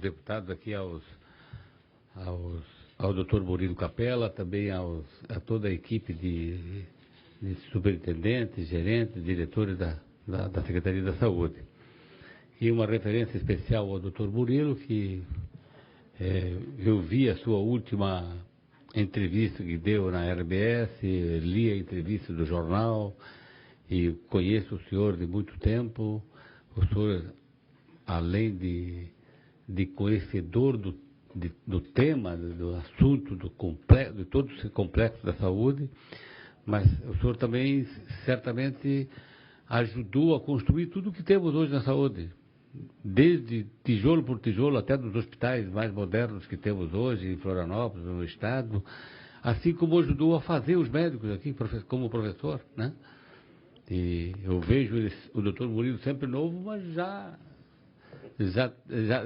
deputados aqui, ao Dr. Murilo Capella, também a toda a equipe de superintendentes, gerentes, diretores da Secretaria da Saúde. E uma referência especial ao Dr. Murilo, que eu vi a sua última entrevista que deu na RBS, li a entrevista do jornal e conheço o senhor de muito tempo. O senhor, além de conhecedor do tema, do assunto, de todo esse complexo da saúde, mas o senhor também certamente ajudou a construir tudo o que temos hoje na saúde, desde tijolo por tijolo até dos hospitais mais modernos que temos hoje em Florianópolis, no estado, assim como ajudou a fazer os médicos aqui como professor, né? E eu vejo o doutor Murilo sempre novo, mas já,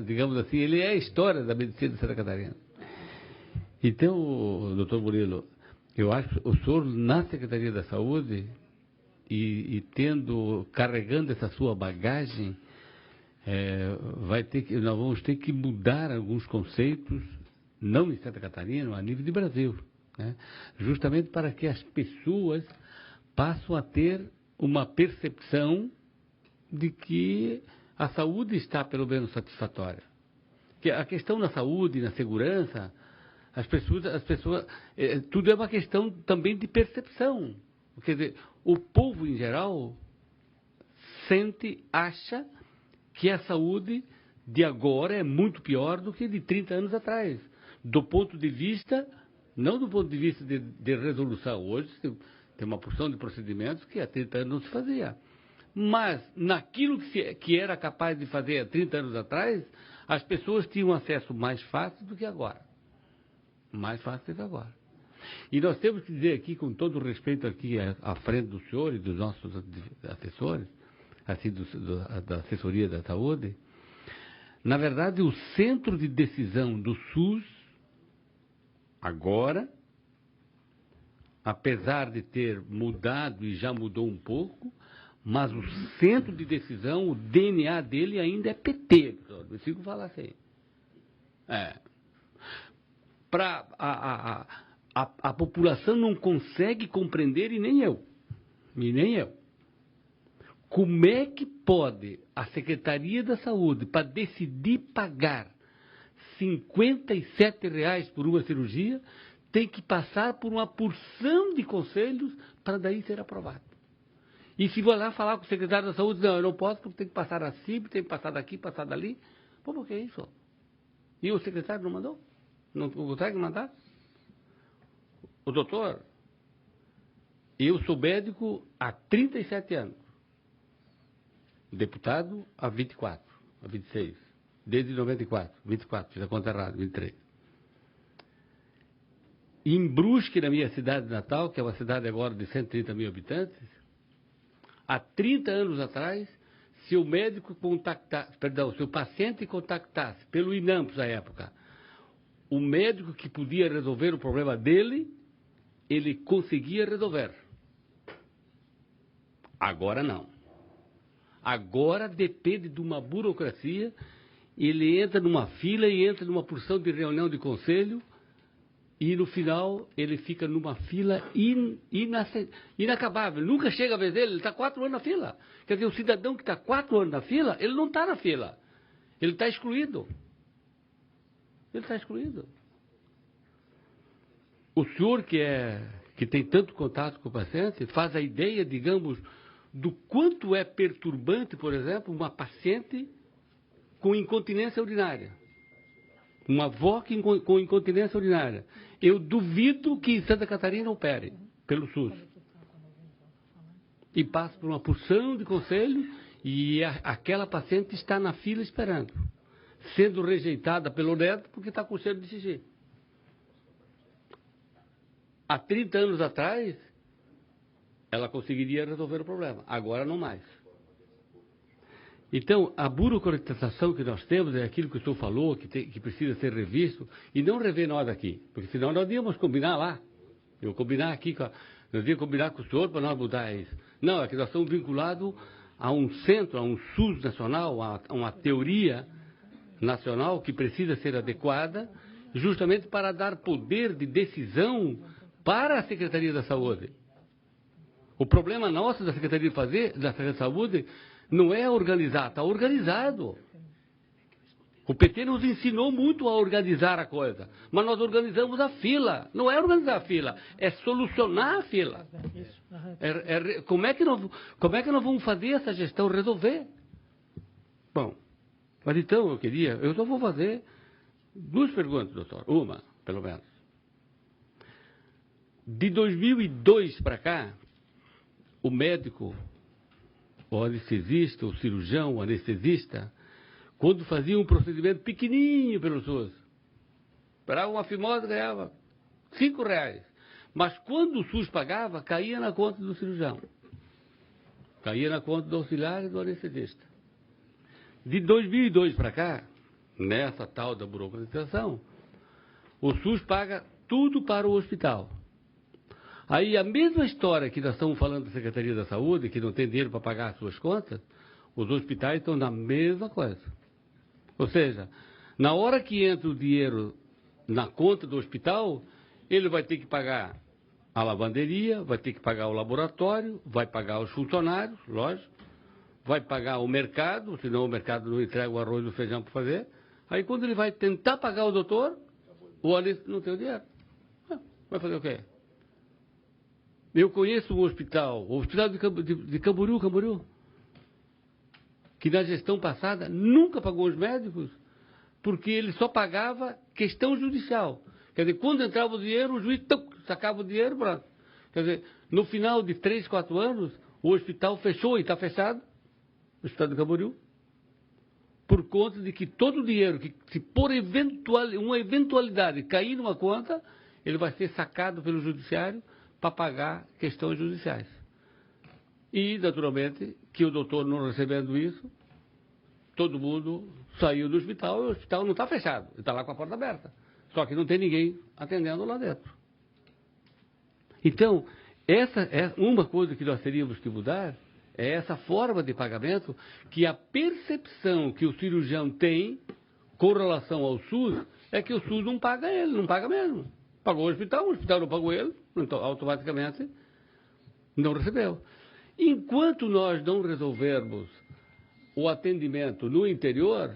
digamos assim, ele é a história da medicina de Santa Catarina. Então, doutor Murilo, eu acho que o senhor, na Secretaria da Saúde, carregando essa sua bagagem, nós vamos ter que mudar alguns conceitos, não em Santa Catarina, mas a nível de Brasil, né? Justamente para que as pessoas passem a ter uma percepção de que a saúde está pelo menos satisfatória. Que a questão da saúde, na segurança, as pessoas, tudo é uma questão também de percepção. Quer dizer, o povo em geral acha que a saúde de agora é muito pior do que de 30 anos atrás. Do ponto de vista, não do ponto de vista de resolução. Hoje tem uma porção de procedimentos que há 30 anos não se fazia. Mas naquilo que era capaz de fazer há 30 anos atrás, as pessoas tinham acesso mais fácil do que agora. Mais fácil do que agora. E nós temos que dizer aqui, com todo o respeito aqui à frente do senhor e dos nossos assessores, assim da assessoria da saúde, na verdade o centro de decisão do SUS, agora, apesar de ter mudado e já mudou um pouco, mas o centro de decisão, o DNA dele ainda é PT, eu fico falando assim. A população não consegue compreender, e nem eu. Como é que pode a Secretaria da Saúde, para decidir pagar R$57 por uma cirurgia, tem que passar por uma porção de conselhos para daí ser aprovado? E se vou lá falar com o secretário da Saúde, não, eu não posso porque tem que passar assim, tem que passar daqui, passar dali. Pô, por que isso? E o secretário não mandou? Não consegue mandar? O doutor, eu sou médico há 37 anos. Deputado há 24, há 26. Desde 94, 24, fiz a conta errada, 23. Em Brusque, na minha cidade natal, que é uma cidade agora de 130 mil habitantes, há 30 anos atrás, se o paciente contactasse pelo INAMPS na época, o médico que podia resolver o problema dele, ele conseguia resolver. Agora não. Agora depende de uma burocracia, ele entra numa fila e entra numa porção de reunião de conselho, e no final ele fica numa fila inacabável. Nunca chega a vez dele, ele está 4 anos na fila. Quer dizer, o cidadão que está 4 anos na fila, ele não está na fila. Ele está excluído. Ele está excluído. O senhor que tem tanto contato com o paciente, faz a ideia, digamos, do quanto é perturbante, por exemplo, uma paciente com incontinência urinária. Uma avó com incontinência urinária. Eu duvido que em Santa Catarina opere pelo SUS. E passa por uma porção de conselho e aquela paciente está na fila esperando, sendo rejeitada pelo neto porque está com cheiro de xixi. Há 30 anos atrás, ela conseguiria resolver o problema. Agora não mais. Então, a burocratização que nós temos é aquilo que o senhor falou, que precisa ser revisto, e não rever nós aqui, porque senão nós íamos combinar lá. Eu combinar aqui, nós íamos combinar com o senhor para nós mudar isso. Não, é que nós estamos vinculados a um centro, a um SUS nacional, a uma teoria nacional que precisa ser adequada, justamente para dar poder de decisão para a Secretaria da Saúde. O problema nosso da Secretaria de Saúde não é organizar, está organizado. O PT nos ensinou muito a organizar a coisa, mas nós organizamos a fila. Não é organizar a fila, é solucionar a fila. Como é que nós vamos fazer essa gestão resolver? Bom, mas então eu só vou fazer 2 perguntas, doutor. Uma, pelo menos. De 2002 para cá, o médico, o anestesista, o cirurgião, o anestesista, quando fazia um procedimento pequenininho pelo SUS, esperava uma fimose, ganhava R$5. Mas quando o SUS pagava, caía na conta do cirurgião. Caía na conta do auxiliar e do anestesista. De 2002 para cá, nessa tal da burocratização, o SUS paga tudo para o hospital. Aí a mesma história que nós estamos falando da Secretaria da Saúde, que não tem dinheiro para pagar as suas contas, os hospitais estão na mesma coisa. Ou seja, na hora que entra o dinheiro na conta do hospital, ele vai ter que pagar a lavanderia, vai ter que pagar o laboratório, vai pagar os funcionários, lógico, vai pagar o mercado, senão o mercado não entrega o arroz e o feijão para fazer. Aí quando ele vai tentar pagar o doutor, o anestesista não tem o dinheiro. Vai fazer o quê? Eu conheço um hospital, o hospital de Camboriú, que na gestão passada nunca pagou os médicos, porque ele só pagava questão judicial. Quer dizer, quando entrava o dinheiro, o juiz sacava o dinheiro, pronto. Quer dizer, no final de 3, 4 anos, o hospital fechou e está fechado, o hospital de Camboriú, por conta de que todo o dinheiro, que se por uma eventualidade cair numa conta, ele vai ser sacado pelo judiciário para pagar questões judiciais. E, naturalmente, que o doutor não recebendo isso, todo mundo saiu do hospital e o hospital não está fechado, está lá com a porta aberta. Só que não tem ninguém atendendo lá dentro. Então, essa é uma coisa que nós teríamos que mudar, é essa forma de pagamento, que a percepção que o cirurgião tem com relação ao SUS é que o SUS não paga ele, não paga mesmo. Pagou o hospital não pagou ele, então automaticamente não recebeu. Enquanto nós não resolvermos o atendimento no interior,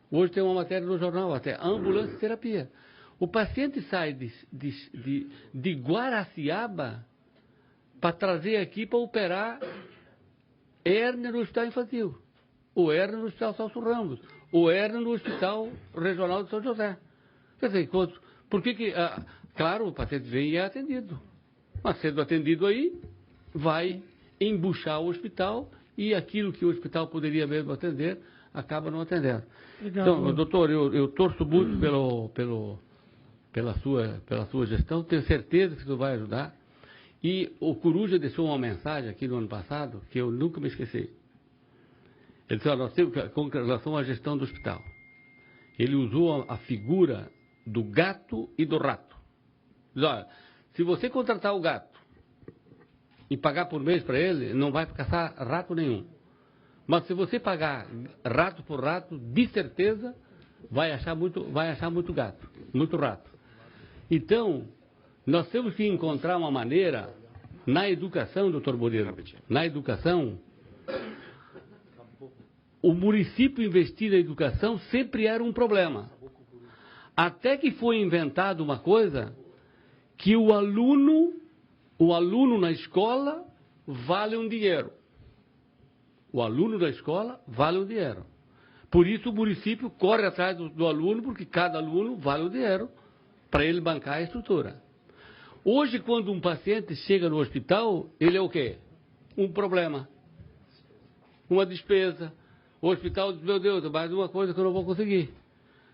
hoje tem uma matéria no jornal, até ambulância e terapia. O paciente sai de Guaraciaba para trazer aqui para operar hérnia no hospital infantil, o hérnia no hospital Celso Ramos, o hérnia no hospital regional de São José. Quer dizer, por que claro, o paciente vem e é atendido. Mas sendo atendido aí, vai embuchar o hospital e aquilo que o hospital poderia mesmo atender, acaba não atendendo. Obrigado. Então, doutor, eu torço muito pela sua gestão, tenho certeza que isso vai ajudar. E o Coruja deixou uma mensagem aqui no ano passado, que eu nunca me esqueci. Ele disse, nós temos, com relação à gestão do hospital, ele usou a figura do gato e do rato. Diz, olha, se você contratar o gato e pagar por mês para ele, não vai caçar rato nenhum. Mas se você pagar rato por rato, de certeza vai achar muito gato, muito rato. Então, nós temos que encontrar uma maneira, na educação, doutor Moreira, na educação, o município investir na educação sempre era um problema. Até que foi inventada uma coisa que o aluno na escola vale um dinheiro. O aluno da escola vale um dinheiro. Por isso o município corre atrás do aluno, porque cada aluno vale um dinheiro para ele bancar a estrutura. Hoje, quando um paciente chega no hospital, ele é o quê? Um problema. Uma despesa. O hospital diz, meu Deus, é mais uma coisa que eu não vou conseguir.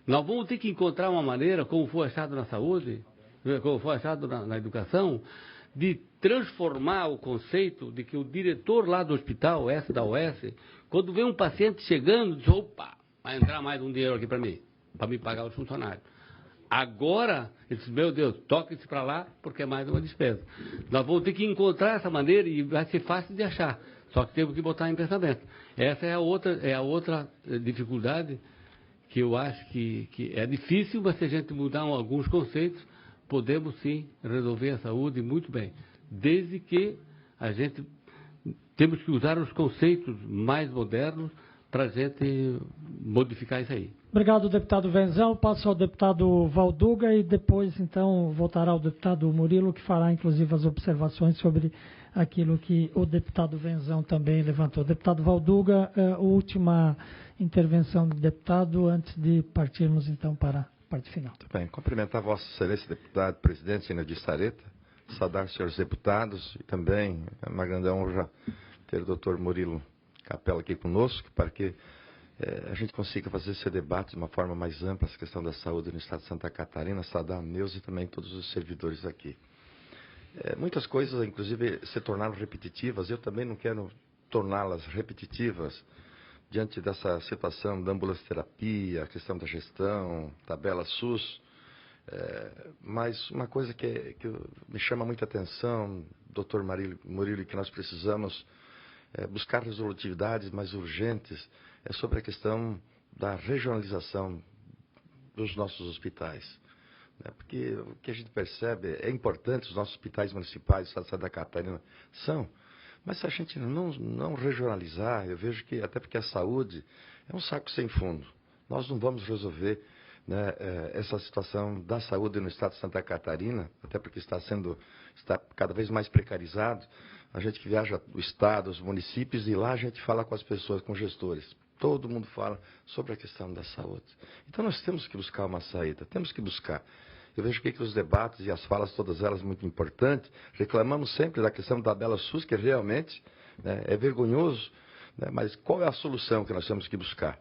Nós vamos ter que encontrar uma maneira, como foi achado na saúde, como foi achado na educação, de transformar o conceito de que o diretor lá do hospital, da OS, quando vê um paciente chegando, diz, opa, vai entrar mais um dinheiro aqui para mim pagar os funcionários. Agora, ele diz, meu Deus, toque-se para lá, porque é mais uma despesa. Nós vamos ter que encontrar essa maneira e vai ser fácil de achar. Só que temos que botar em pensamento. Essa é a outra dificuldade que eu acho que é difícil, mas se a gente mudar alguns conceitos, podemos sim resolver a saúde muito bem, desde que a gente temos que usar os conceitos mais modernos para a gente modificar isso aí. Obrigado, deputado Wenzão. Passo ao deputado Valduga e depois, então, voltará ao deputado Murilo, que fará, inclusive, as observações sobre aquilo que o deputado Wenzão também levantou. Deputado Valduga, última intervenção do deputado antes de partirmos, então, para a parte final. Muito bem. Cumprimentar Vossa Excelência, deputado, presidente Inadir Sareta, saudar os senhores deputados e também é uma grande honra ter o doutor Murilo Capella aqui conosco, para que a gente consiga fazer esse debate de uma forma mais ampla, essa questão da saúde no estado de Santa Catarina, saudar a Neuza e também todos os servidores aqui. Muitas coisas, inclusive, se tornaram repetitivas, eu também não quero torná-las repetitivas diante dessa situação da ambulância-terapia, a questão da gestão, tabela SUS, mas uma coisa que me chama muita atenção, doutor Murilo, que nós precisamos buscar resolutividades mais urgentes, é sobre a questão da regionalização dos nossos hospitais. Porque o que a gente percebe é importante, os nossos hospitais municipais do estado de Santa Catarina são, mas se a gente não regionalizar, eu vejo que, até porque a saúde é um saco sem fundo, nós não vamos resolver, né, essa situação da saúde no estado de Santa Catarina, até porque está cada vez mais precarizado. A gente que viaja do estado, os municípios, e lá a gente fala com as pessoas, com gestores. Todo mundo fala sobre a questão da saúde. Então nós temos que buscar uma saída, temos que buscar. Eu vejo que os debates e as falas, todas elas muito importantes, reclamamos sempre da questão da tabela SUS, que realmente, né, é vergonhoso, né, mas qual é a solução que nós temos que buscar?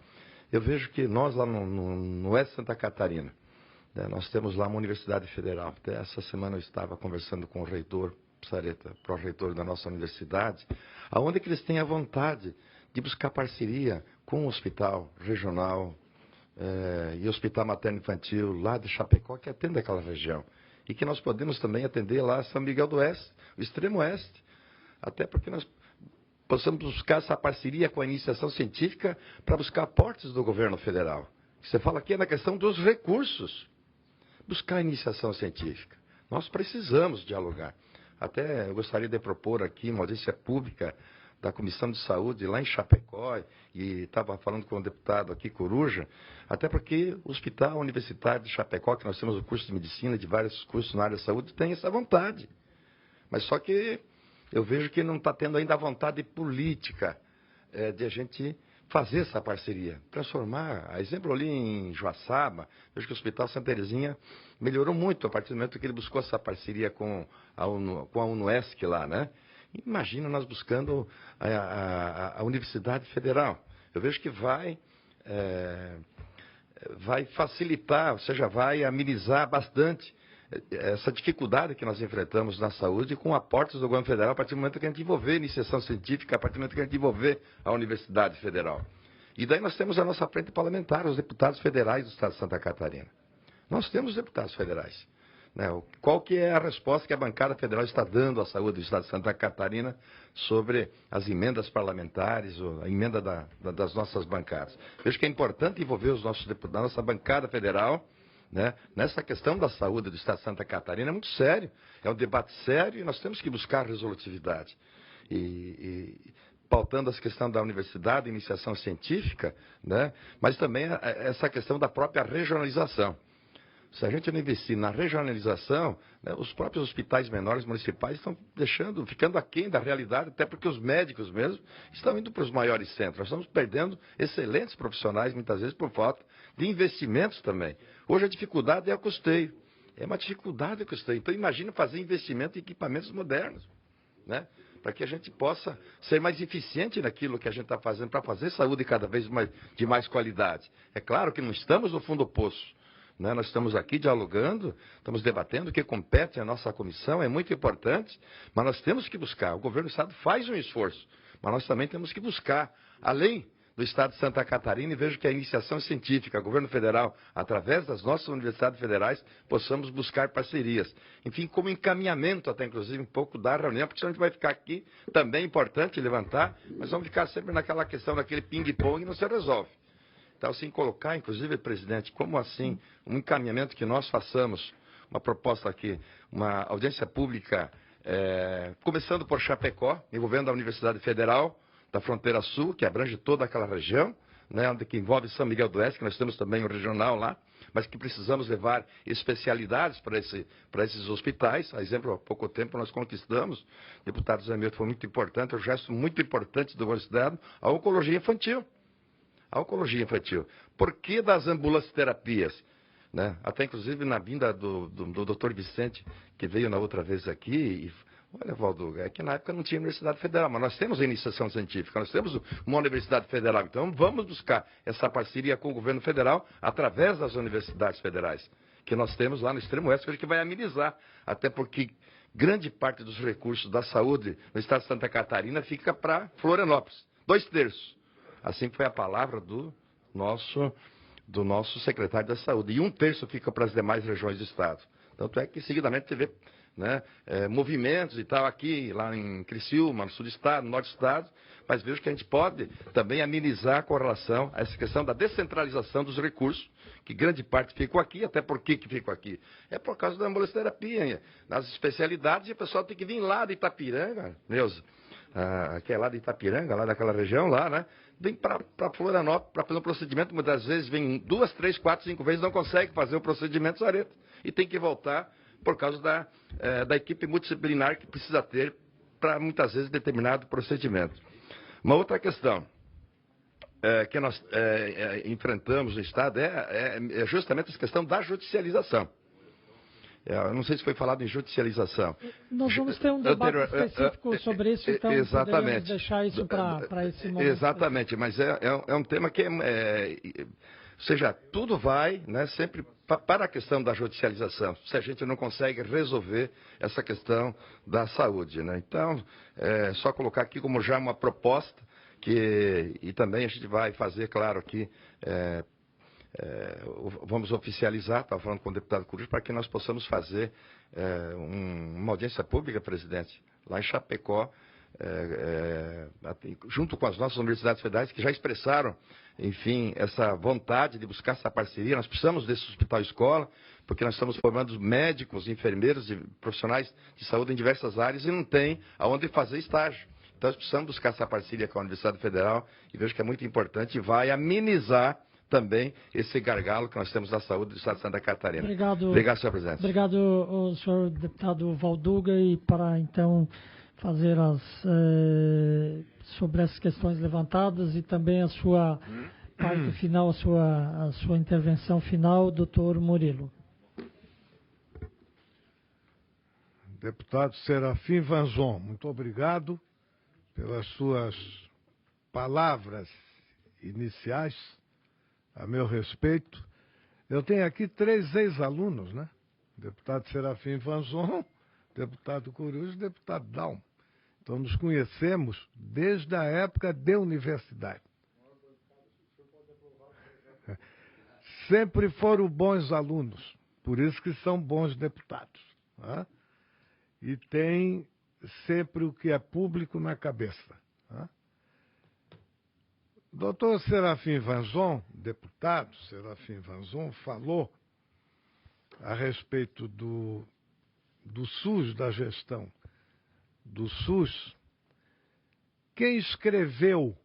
Eu vejo que nós lá no oeste de Santa Catarina, né, nós temos lá uma universidade federal. Até essa semana eu estava conversando com o reitor Sareta, pró-reitor da nossa universidade, aonde que eles têm a vontade de buscar parceria com o hospital regional e hospital materno-infantil lá de Chapecó, que atende aquela região. E que nós podemos também atender lá São Miguel do Oeste, o extremo oeste, até porque nós possamos buscar essa parceria com a iniciação científica para buscar aportes do governo federal. Você fala aqui na questão dos recursos. Buscar a iniciação científica. Nós precisamos dialogar. Até eu gostaria de propor aqui uma audiência pública da Comissão de Saúde lá em Chapecó, e estava falando com o deputado aqui, Coruja, até porque o Hospital Universitário de Chapecó, que nós temos o curso de medicina, de vários cursos na área de saúde, tem essa vontade. Mas só que eu vejo que não está tendo ainda a vontade política de a gente fazer essa parceria, transformar. A exemplo ali em Joaçaba, vejo que o Hospital Santa Terezinha melhorou muito a partir do momento que ele buscou essa parceria com a UNUESC lá, né? Imagina nós buscando a Universidade Federal. Eu vejo que vai facilitar, ou seja, vai amenizar bastante essa dificuldade que nós enfrentamos na saúde com aportes do governo federal a partir do momento que a gente envolver a iniciação científica, a partir do momento que a gente envolver a Universidade Federal. E daí nós temos a nossa frente parlamentar, os deputados federais do estado de Santa Catarina. Nós temos deputados federais. Né? Qual que é a resposta que a bancada federal está dando à saúde do estado de Santa Catarina sobre as emendas parlamentares, ou a emenda das nossas bancadas? Vejo que é importante envolver os nossos deputados, a nossa bancada federal, né, nessa questão da saúde do estado de Santa Catarina. É muito sério, é um debate sério e nós temos que buscar resolutividade. Pautando essa questão da universidade, iniciação científica, né, mas também essa questão da própria regionalização. Se a gente não investir na regionalização, né, os próprios hospitais menores municipais estão ficando aquém da realidade, até porque os médicos mesmo estão indo para os maiores centros. Nós estamos perdendo excelentes profissionais, muitas vezes por falta de investimentos também. Hoje a dificuldade é o custeio. É uma dificuldade o custeio. Então imagina fazer investimento em equipamentos modernos, né, para que a gente possa ser mais eficiente naquilo que a gente está fazendo, para fazer saúde cada vez de mais qualidade. É claro que não estamos no fundo do poço. Né? Nós estamos aqui dialogando, estamos debatendo o que compete à nossa comissão, é muito importante, mas nós temos que buscar. O governo do estado faz um esforço, mas nós também temos que buscar, além do estado de Santa Catarina, e vejo que a iniciação científica, o governo federal, através das nossas universidades federais, possamos buscar parcerias. Enfim, como encaminhamento até, inclusive, um pouco da reunião, porque senão a gente vai ficar aqui, também é importante levantar, mas vamos ficar sempre naquela questão, naquele ping-pong e não se resolve. Então, assim, colocar, inclusive, presidente, como assim, um encaminhamento que nós façamos, uma proposta aqui, uma audiência pública, começando por Chapecó, envolvendo a Universidade Federal da Fronteira Sul, que abrange toda aquela região, né, que envolve São Miguel do Oeste, que nós temos também um regional lá, mas que precisamos levar especialidades para esses hospitais. A exemplo, há pouco tempo nós conquistamos, o deputado Zé Milton foi muito importante, um gesto muito importante do nosso estado, a oncologia infantil. A oncologia infantil. Por que das ambulanceterapias? Né? Até inclusive na vinda do doutor Vicente, que veio na outra vez aqui, e, olha, Valdo, é que na época não tinha Universidade Federal, mas nós temos a iniciação científica, nós temos uma Universidade Federal, então vamos buscar essa parceria com o governo federal através das universidades federais, que nós temos lá no extremo oeste, que vai amenizar, até porque grande parte dos recursos da saúde no estado de Santa Catarina fica para Florianópolis, 2/3. Assim foi a palavra do nosso secretário da Saúde. E 1/3 fica para as demais regiões do Estado. Tanto é que, seguidamente, você vê, né, movimentos e tal aqui, lá em Criciúma, no sul do Estado, no norte do Estado, mas vejo que a gente pode também amenizar com relação a essa questão da descentralização dos recursos, que grande parte ficou aqui. Até por que ficou aqui? É por causa da ambulancioterapia. Nas especialidades, o pessoal tem que vir lá de Itapiranga, Neuza, que é lá de Itapiranga, lá daquela região lá, né? Vem para Florianópolis para fazer um procedimento, muitas vezes vem 2, 3, 4, 5 vezes, não consegue fazer o procedimento Zareta. E tem que voltar por causa da equipe multidisciplinar que precisa ter para, muitas vezes, determinado procedimento. Uma outra questão que nós enfrentamos no Estado é justamente essa questão da judicialização. Eu não sei se foi falado em judicialização. Nós vamos ter um debate específico sobre isso, então exatamente. Podemos deixar isso para esse momento. Exatamente, mas é um tema que ou seja, tudo vai, né, sempre para a questão da judicialização, se a gente não consegue resolver essa questão da saúde, né? Então, só colocar aqui como já uma proposta, e também a gente vai fazer, claro, aqui, vamos oficializar, estava falando com o deputado Coruja, para que nós possamos fazer uma audiência pública, presidente, lá em Chapecó, junto com as nossas universidades federais, que já expressaram, enfim, essa vontade de buscar essa parceria. Nós precisamos desse hospital-escola, porque nós estamos formando médicos, enfermeiros, profissionais de saúde em diversas áreas e não tem aonde fazer estágio. Então, nós precisamos buscar essa parceria com a Universidade Federal e vejo que é muito importante e vai amenizar também esse gargalo que nós temos da saúde do Estado de Santa Catarina. Obrigado, senhor presidente. Obrigado, senhor deputado Valduga, e para, então, fazer sobre essas questões levantadas e também a sua parte final, a sua intervenção final, doutor Murilo. Deputado Serafim Vanzon, muito obrigado pelas suas palavras iniciais a meu respeito. Eu tenho aqui 3 ex-alunos, né? Deputado Serafim Vanzon, deputado Coruja e deputado Dalmo. Então, nos conhecemos desde a época de universidade. Sempre foram bons alunos, por isso que são bons deputados. Né? E tem sempre o que é público na cabeça. Né? Doutor Serafim Vanzon, deputado Serafim Vanzon, falou a respeito do SUS, da gestão do SUS. Quem escreveu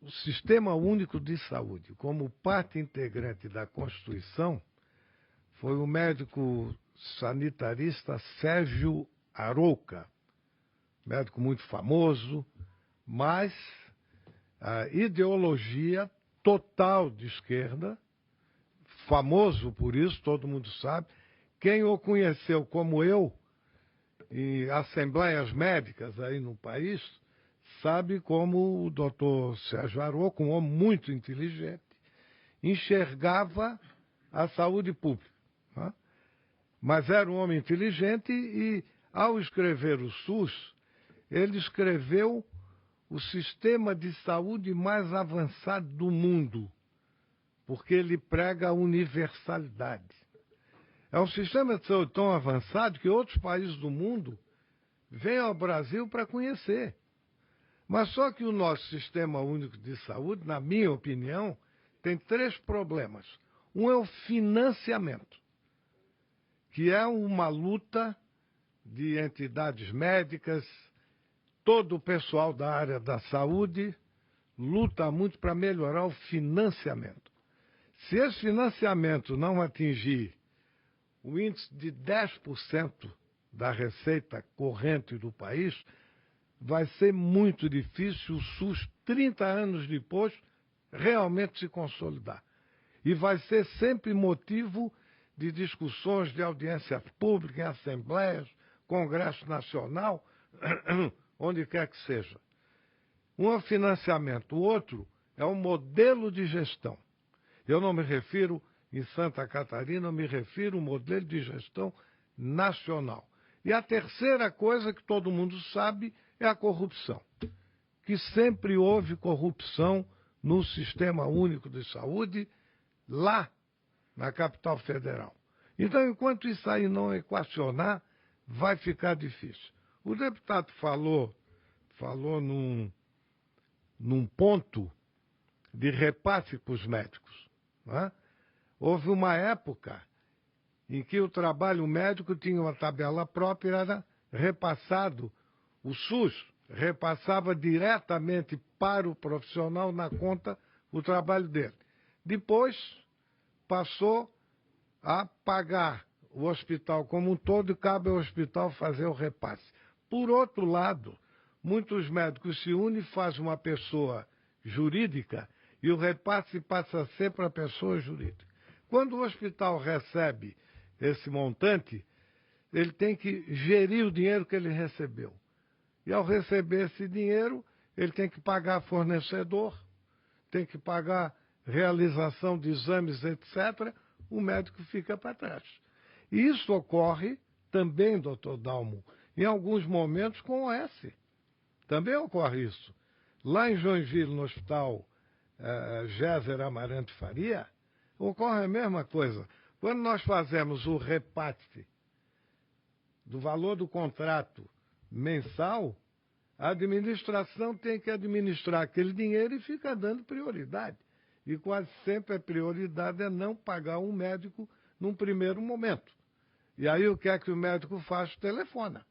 o Sistema Único de Saúde como parte integrante da Constituição foi o médico sanitarista Sérgio Arouca, médico muito famoso, mas a ideologia total de esquerda, famoso por isso, todo mundo sabe. Quem o conheceu como eu, em assembleias médicas aí no país, sabe como o doutor Sérgio Arouca, um homem muito inteligente, enxergava a saúde pública. Né? Mas era um homem inteligente e, ao escrever o SUS, ele escreveu o sistema de saúde mais avançado do mundo, porque ele prega a universalidade. É um sistema de saúde tão avançado que outros países do mundo vêm ao Brasil para conhecer. Mas só que o nosso Sistema Único de Saúde, na minha opinião, tem 3 problemas. Um é o financiamento, que é uma luta de entidades médicas, todo o pessoal da área da saúde luta muito para melhorar o financiamento. Se esse financiamento não atingir o índice de 10% da receita corrente do país, vai ser muito difícil o SUS, 30 anos depois, realmente se consolidar. E vai ser sempre motivo de discussões de audiência pública, em assembleias, Congresso Nacional, onde quer que seja. Um é o financiamento, o outro é o modelo de gestão. Eu não me refiro em Santa Catarina, eu me refiro ao modelo de gestão nacional. E a terceira coisa que todo mundo sabe é a corrupção. Que sempre houve corrupção no Sistema Único de Saúde, lá na capital federal. Então, enquanto isso aí não equacionar, vai ficar difícil. O deputado falou num ponto de repasse para os médicos. Não é? Houve uma época em que o trabalho médico tinha uma tabela própria, era repassado, o SUS repassava diretamente para o profissional na conta o trabalho dele. Depois passou a pagar o hospital como um todo e cabe ao hospital fazer o repasse. Por outro lado, muitos médicos se unem e fazem uma pessoa jurídica e o repasse passa a ser para a pessoa jurídica. Quando o hospital recebe esse montante, ele tem que gerir o dinheiro que ele recebeu. E ao receber esse dinheiro, ele tem que pagar fornecedor, tem que pagar realização de exames, etc. O médico fica para trás. E isso ocorre também, doutor Dalmo, em alguns momentos com o S. Também ocorre isso. Lá em Joinville, no hospital Géser Amarante Faria, ocorre a mesma coisa. Quando nós fazemos o repasse do valor do contrato mensal, a administração tem que administrar aquele dinheiro e fica dando prioridade. E quase sempre a prioridade é não pagar um médico num primeiro momento. E aí o que é que o médico faz? Telefona.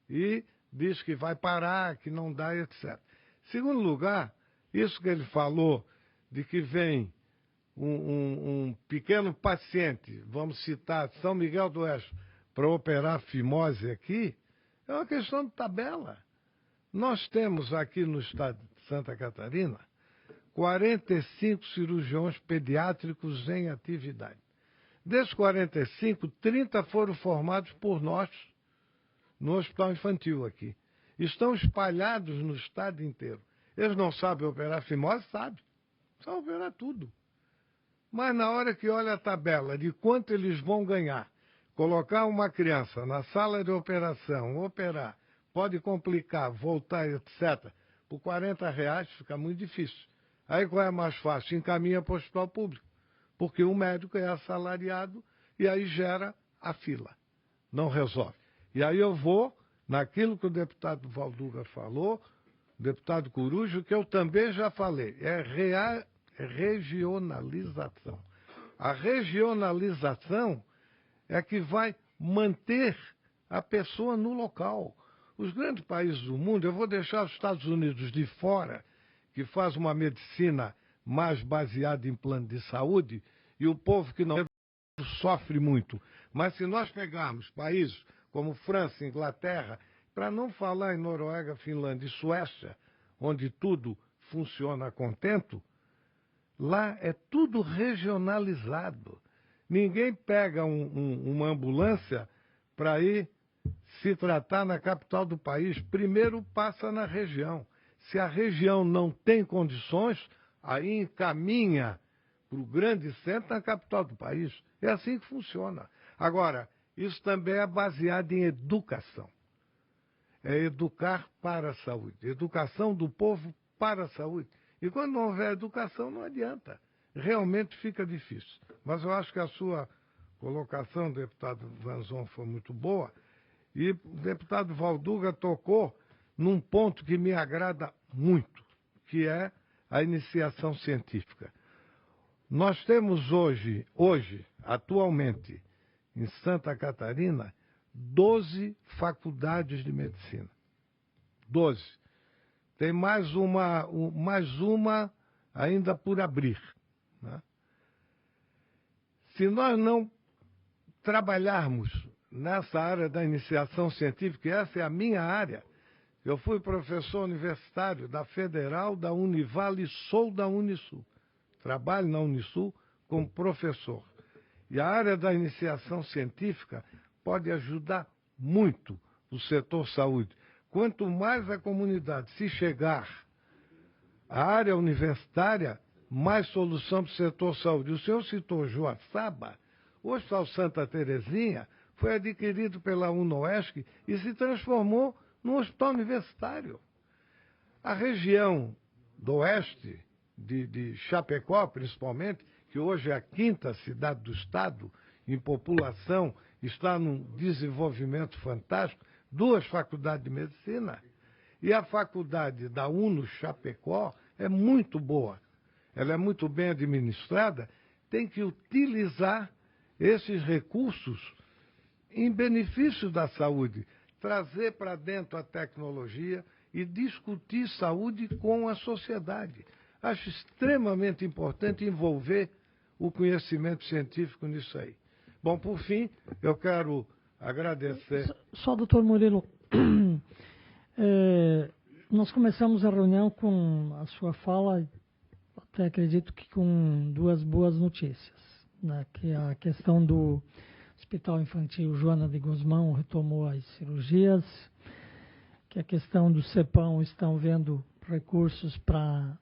E diz que vai parar, que não dá, etc. Segundo lugar, isso que ele falou de que vem um pequeno paciente, vamos citar São Miguel do Oeste, para operar fimose aqui, é uma questão de tabela. Nós temos aqui no estado de Santa Catarina 45 cirurgiões pediátricos em atividade. Desses 45, 30 foram formados por nós no hospital infantil aqui. Estão espalhados no estado inteiro. Eles não sabem operar fimose? Sabem. Sabem operar tudo. Mas na hora que olha a tabela de quanto eles vão ganhar, colocar uma criança na sala de operação, operar, pode complicar, voltar, etc., por R$40 fica muito difícil. Aí qual é mais fácil? Encaminha para o hospital público, porque o médico é assalariado e aí gera a fila. Não resolve. E aí eu vou naquilo que o deputado Valduga falou, o deputado Corujo, que eu também já falei, é regionalização. A regionalização é que vai manter a pessoa no local. Os grandes países do mundo, eu vou deixar os Estados Unidos de fora, que faz uma medicina mais baseada em plano de saúde, e o povo que não sofre muito. Mas se nós pegarmos países como França, Inglaterra, para não falar em Noruega, Finlândia e Suécia, onde tudo funciona a contento, lá é tudo regionalizado. Ninguém pega uma ambulância para ir se tratar na capital do país. Primeiro passa na região. Se a região não tem condições, aí encaminha para o grande centro na capital do país. É assim que funciona. Agora, isso também é baseado em educação. É educar para a saúde. Educação do povo para a saúde. E quando não houver educação, não adianta. Realmente fica difícil. Mas eu acho que a sua colocação, deputado Vanzon, foi muito boa. E o deputado Valduga tocou num ponto que me agrada muito, que é a iniciação científica. Nós temos hoje, atualmente, em Santa Catarina, 12 faculdades de medicina. 12. Tem mais uma ainda por abrir, né? Se nós não trabalharmos nessa área da iniciação científica, e essa é a minha área, eu fui professor universitário da Federal, da Univale e sou da Unisul. Trabalho na Unisul como professor. E a área da iniciação científica pode ajudar muito o setor saúde. Quanto mais a comunidade se chegar à área universitária, mais solução para o setor saúde. O senhor citou Joaçaba, o Hospital Santa Terezinha foi adquirido pela UNOESC e se transformou num hospital universitário. A região do oeste, de Chapecó, principalmente, que hoje é a 5ª cidade do estado, em população, está num desenvolvimento fantástico, 2 faculdades de medicina, e a faculdade da UNO Chapecó é muito boa, ela é muito bem administrada, tem que utilizar esses recursos em benefício da saúde, trazer para dentro a tecnologia e discutir saúde com a sociedade. Acho extremamente importante envolver o conhecimento científico nisso aí. Bom, por fim, eu quero agradecer... Só, doutor Murilo, nós começamos a reunião com a sua fala, até acredito que com 2 boas notícias, né? Que a questão do Hospital Infantil Joana de Guzmão retomou as cirurgias, que a questão do CEPAM estão vendo recursos para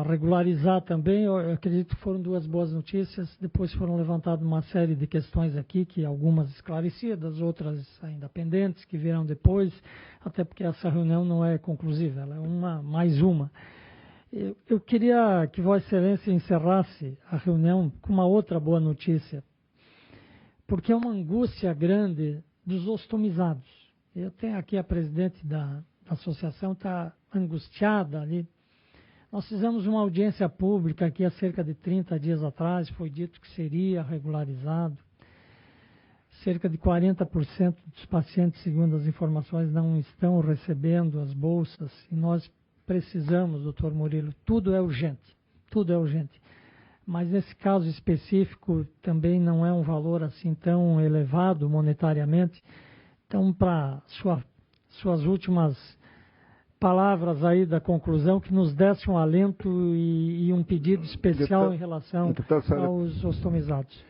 regularizar também. Eu acredito que foram 2 boas notícias. Depois foram levantadas uma série de questões aqui, que algumas esclarecidas, outras ainda pendentes, que virão depois, até porque essa reunião não é conclusiva, ela é mais uma. Eu queria que Vossa Excelência encerrasse a reunião com uma outra boa notícia, porque é uma angústia grande dos ostomizados. Eu tenho aqui a presidente da associação, está angustiada ali. Nós fizemos uma audiência pública aqui há cerca de 30 dias atrás, foi dito que seria regularizado. Cerca de 40% dos pacientes, segundo as informações, não estão recebendo as bolsas, e nós precisamos, doutor Murilo, tudo é urgente, mas nesse caso específico também não é um valor assim tão elevado monetariamente. Então, para suas últimas palavras aí da conclusão, que nos desse um alento e um pedido especial em relação aos ostomizados.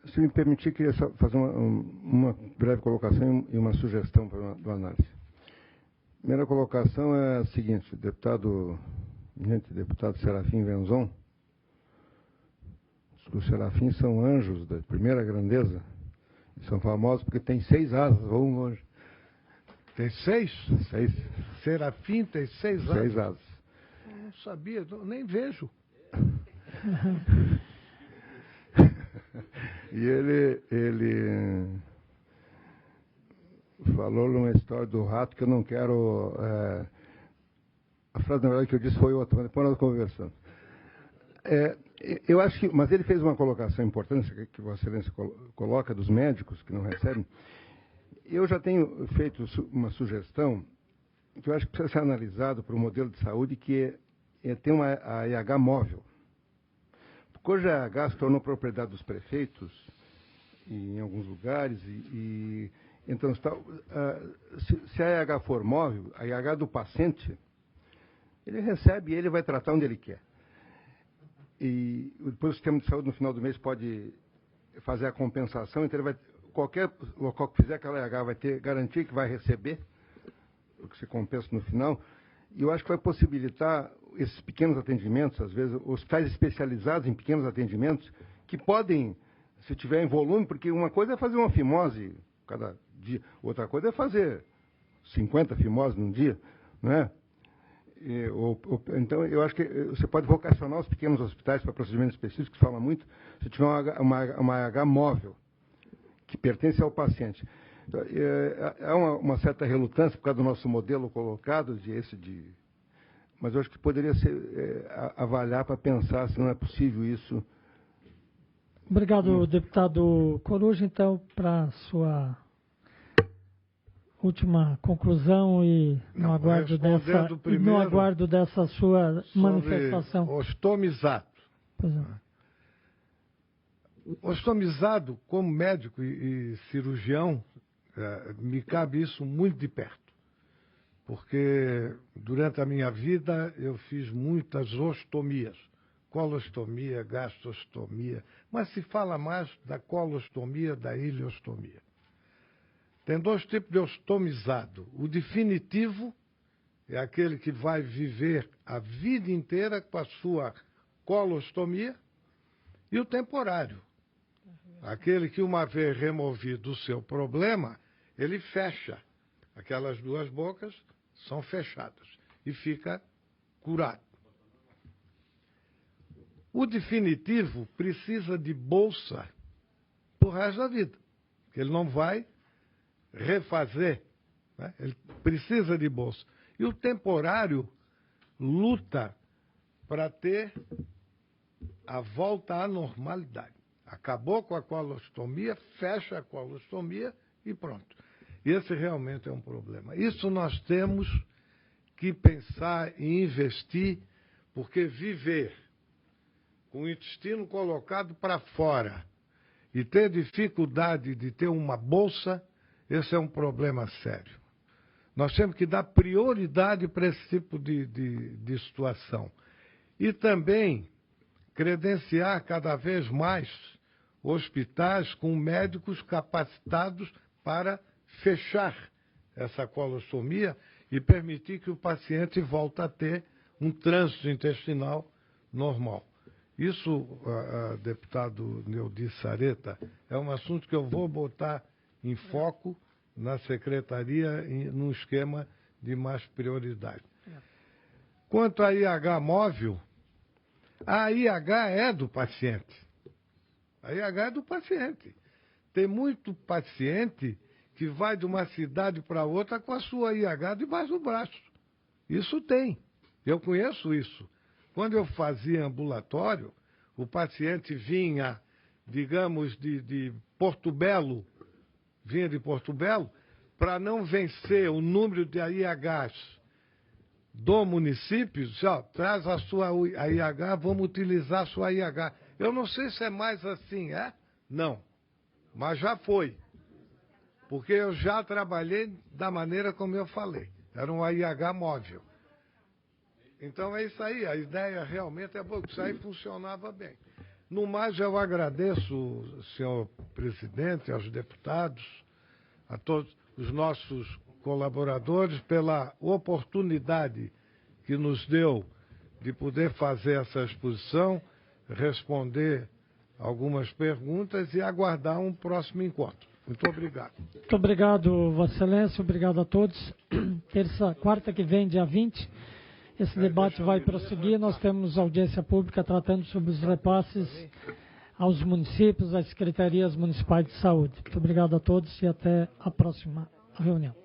Se me permitir, queria só fazer uma breve colocação e uma sugestão para uma análise. Primeira colocação é a seguinte: deputado Serafim Venzon, os serafins são anjos da primeira grandeza, e são famosos porque tem 6 asas, voam longe. Tem 6? 6. Serafim tem 6 asas? 6 asas. Eu não sabia, nem vejo. E ele falou uma história do rato que eu não quero... a frase, na verdade, que eu disse foi outra, mas depois nós conversamos. Eu acho que... Mas ele fez uma colocação importante, que Vossa Excelência coloca, dos médicos que não recebem. Eu já tenho feito uma sugestão que eu acho que precisa ser analisado para o modelo de saúde, que é ter a IH móvel. Porque hoje a IH se tornou propriedade dos prefeitos em alguns lugares, então se a IH for móvel, a IH do paciente, ele recebe e ele vai tratar onde ele quer. E depois o sistema de saúde no final do mês pode fazer a compensação, então ele vai, qualquer local que fizer aquela IH vai ter garantia que vai receber, o que se compensa no final, e eu acho que vai possibilitar esses pequenos atendimentos, às vezes hospitais especializados em pequenos atendimentos, que podem, se tiver em volume, porque uma coisa é fazer uma fimose cada dia, outra coisa é fazer 50 fimoses num dia, não é? Então, eu acho que você pode vocacionar os pequenos hospitais para procedimentos específicos, que fala muito, se tiver uma IH móvel, que pertence ao paciente. Há uma certa relutância por causa do nosso modelo colocado, mas eu acho que poderia ser avaliar para pensar se não é possível isso. Obrigado, deputado Coruja. Então, para a sua última conclusão e no aguardo dessa sua manifestação. Ostomizado. Pois é. Ostomizado, como médico e cirurgião, me cabe isso muito de perto. Porque durante a minha vida eu fiz muitas ostomias. Colostomia, gastrostomia, mas se fala mais da colostomia, da ileostomia. Tem dois tipos de ostomizado. O definitivo é aquele que vai viver a vida inteira com a sua colostomia, e o temporário, aquele que, uma vez removido o seu problema, ele fecha. Aquelas duas bocas são fechadas e fica curado. O definitivo precisa de bolsa pro resto da vida, porque ele não vai refazer, né? Ele precisa de bolsa. E o temporário luta para ter a volta à normalidade. Acabou com a colostomia, fecha a colostomia e pronto. E esse realmente é um problema. Isso nós temos que pensar e investir, porque viver com o intestino colocado para fora e ter dificuldade de ter uma bolsa, esse é um problema sério. Nós temos que dar prioridade para esse tipo de situação. E também credenciar cada vez mais hospitais com médicos capacitados para fechar essa colostomia e permitir que o paciente volte a ter um trânsito intestinal normal. Isso, deputado Neudi Sareta, é um assunto que eu vou botar em foco na secretaria num esquema de mais prioridade. Quanto à IH móvel, a IH é do paciente. A IH é do paciente. Tem muito paciente que vai de uma cidade para outra com a sua IH debaixo do braço. Isso tem. Eu conheço isso. Quando eu fazia ambulatório, o paciente vinha, digamos, de Porto Belo, para não vencer o número de IHs do município, traz a sua IH, vamos utilizar a sua IH. Eu não sei se é mais assim, é? Não. Mas já foi. Porque eu já trabalhei da maneira como eu falei. Era um IH móvel. Então é isso aí, a ideia realmente é boa, isso aí funcionava bem. No mais, eu agradeço, senhor presidente, aos deputados, a todos os nossos colaboradores pela oportunidade que nos deu de poder fazer essa exposição, responder algumas perguntas e aguardar um próximo encontro. Muito obrigado. Muito obrigado, Vossa Excelência, obrigado a todos. Quarta que vem, dia 20, esse debate vai prosseguir. Nós temos audiência pública tratando sobre os repasses aos municípios, às secretarias municipais de saúde. Muito obrigado a todos e até a próxima reunião.